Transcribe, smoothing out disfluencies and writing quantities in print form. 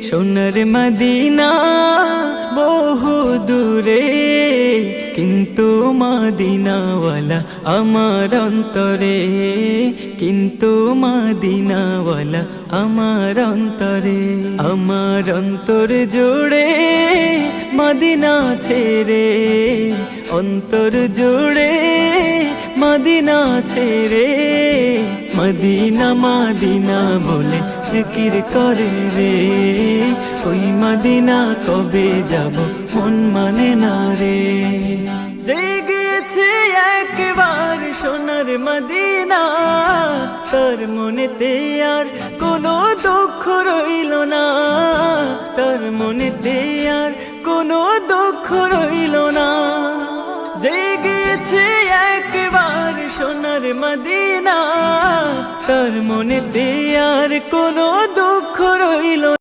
সোনার মদিনা বহু দূরে, কিন্তু মদিনাওয়ালা আমার অন্তরে, কিন্তু মদিনাওয়ালা আমার অন্তরে। আমার অন্তর জুড়ে মদিনা ছেড়ে, অন্তর জুড়ে মদিনা ছেড়ে, মদিনা মদিনা বলে জিকির করে রে। ওই মদিনা কবে যাব মন মানে না রে। জেগেছে একবার সোনার মদিনা, তার মনেতে আর কোনো দুঃখ রইল না, তার মনেতে আর কোনো দুঃখ রইল না। জেগেছে একবার সোনার মদিনা, তার মনেতে আর কোনো দুঃখ রইল